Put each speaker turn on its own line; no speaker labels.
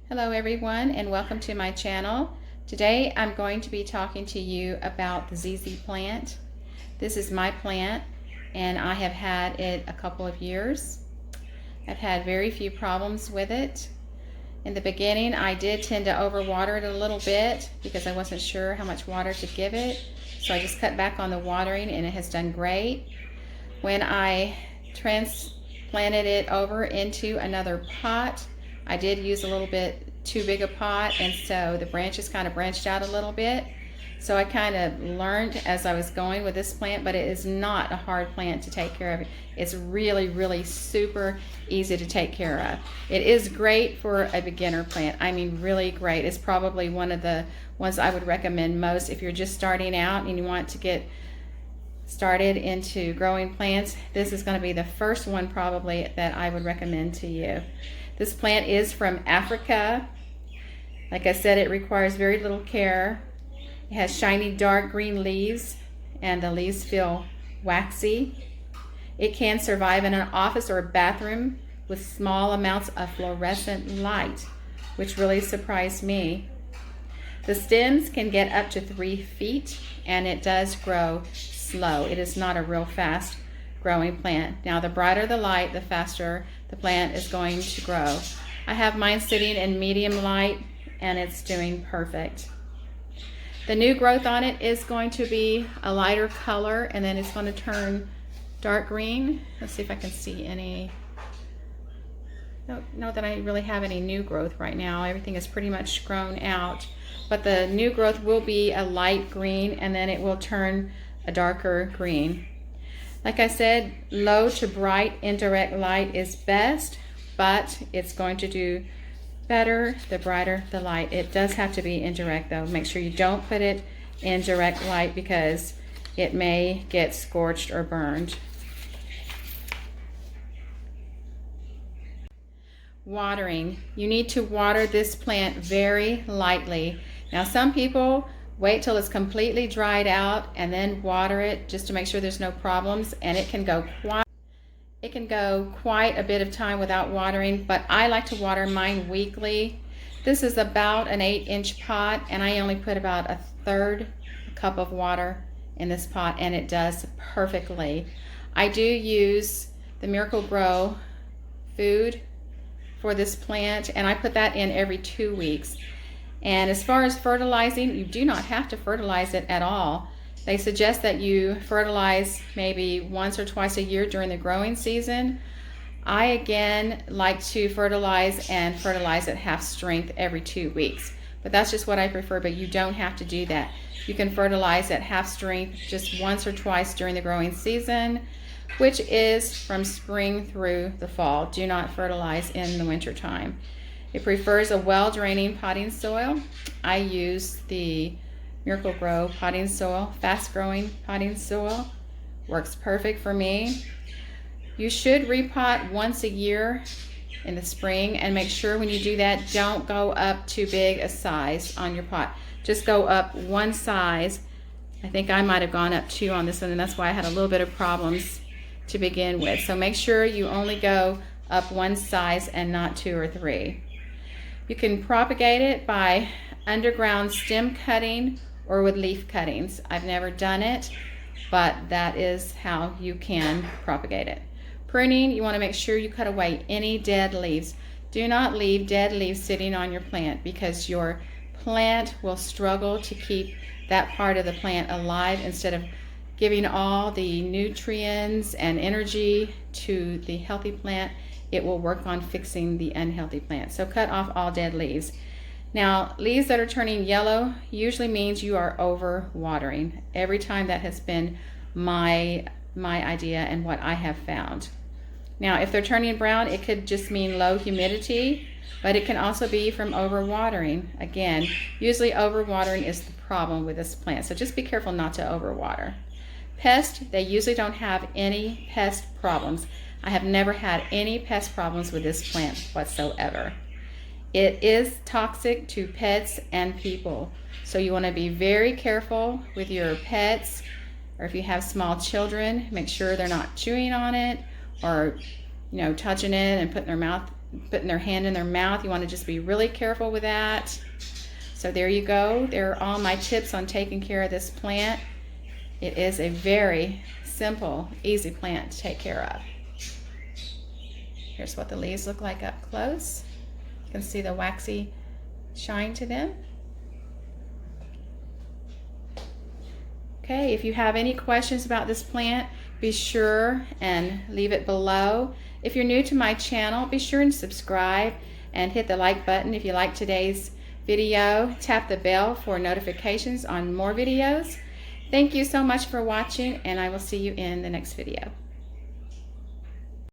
Hello everyone and welcome to my channel. Today I'm going to be talking to you about the ZZ plant. This is my plant and I have had it a couple of years. I've had very few problems with it. In the beginning I did tend to overwater it a little bit because I wasn't sure how much water to give it. So I just cut back on the watering and it has done great. When I transplanted it over into another pot, I did use a little bit too big a pot, and so the branches kind of branched out a little bit. So I kind of learned as I was going with this plant, but it is not a hard plant to take care of. It's really super easy to take care of. It is great for a beginner plant. I mean, really great. It's probably one of the ones I would recommend most if you're just starting out and you want to get started into growing plants. This is going to be the first one probably that I would recommend to you. This plant is from Africa. Like I said, it requires very little care. It has shiny dark green leaves and the leaves feel waxy. It can survive in an office or a bathroom with small amounts of fluorescent light, which really surprised me. The stems can get up to 3 feet and it does grow slow. It is not a real fast growing plant. Now the brighter the light, the faster the plant is going to grow. I have mine sitting in medium light and it's doing perfect. The new growth on it is going to be a lighter color and then it's going to turn dark green. Let's see if I can see any. Don't know that I really have any new growth right now. Everything is pretty much grown out, but the new growth will be a light green and then it will turn a darker green. Like I said, low to bright indirect light is best, but it's going to do better the brighter the light. It does have to be indirect though. Make sure you don't put it in direct light because it may get scorched or burned. Watering. You need to water this plant very lightly. Now some people wait till it's completely dried out and then water it just to make sure there's no problems, and it can go quite a bit of time without watering, but I like to water mine weekly. This is about an 8-inch pot and I only put about 1/3 cup of water in this pot and it does perfectly. I do use the Miracle-Gro food for this plant and I put that in every 2 weeks. And as far as fertilizing, you do not have to fertilize it at all. They suggest that you fertilize maybe once or twice a year during the growing season. I again like to fertilize at half strength every 2 weeks. But that's just what I prefer, but you don't have to do that. You can fertilize at half strength just once or twice during the growing season, which is from spring through the fall. Do not fertilize in the winter time. It prefers a well-draining potting soil. I use the Miracle-Gro potting soil, fast-growing potting soil. Works perfect for me. You should repot once a year in the spring, and make sure when you do that, don't go up too big a size on your pot. Just go up one size. I think I might have gone up 2 on this one, and that's why I had a little bit of problems to begin with. So make sure you only go up one size and not 2 or 3. You can propagate it by underground stem cutting or with leaf cuttings. I've never done it, but that is how you can propagate it. Pruning, you want to make sure you cut away any dead leaves. Do not leave dead leaves sitting on your plant because your plant will struggle to keep that part of the plant alive. Instead of giving all the nutrients and energy to the healthy plant, it will work on fixing the unhealthy plant. So cut off all dead leaves. Now, leaves that are turning yellow usually means you are over watering. Every time that has been my idea and what I have found. Now, if they're turning brown, it could just mean low humidity, but it can also be from over watering. Again, usually over watering is the problem with this plant, so just be careful not to over water. Pest, they usually don't have any pest problems. I have never had any pest problems with this plant whatsoever. It is toxic to pets and people, so you want to be very careful with your pets, or if you have small children, make sure they're not chewing on it or touching it and putting their mouth putting their hand in their mouth. You want to just be really careful with that. So there you go. There are all my tips on taking care of this plant. It is a very simple, easy plant to take care of. Here's what the leaves look like up close. You can see the waxy shine to them. Okay, if you have any questions about this plant, be sure and leave it below. If you're new to my channel, be sure and subscribe and hit the like button if you like today's video. Tap the bell for notifications on more videos. Thank you so much for watching, and I will see you in the next video.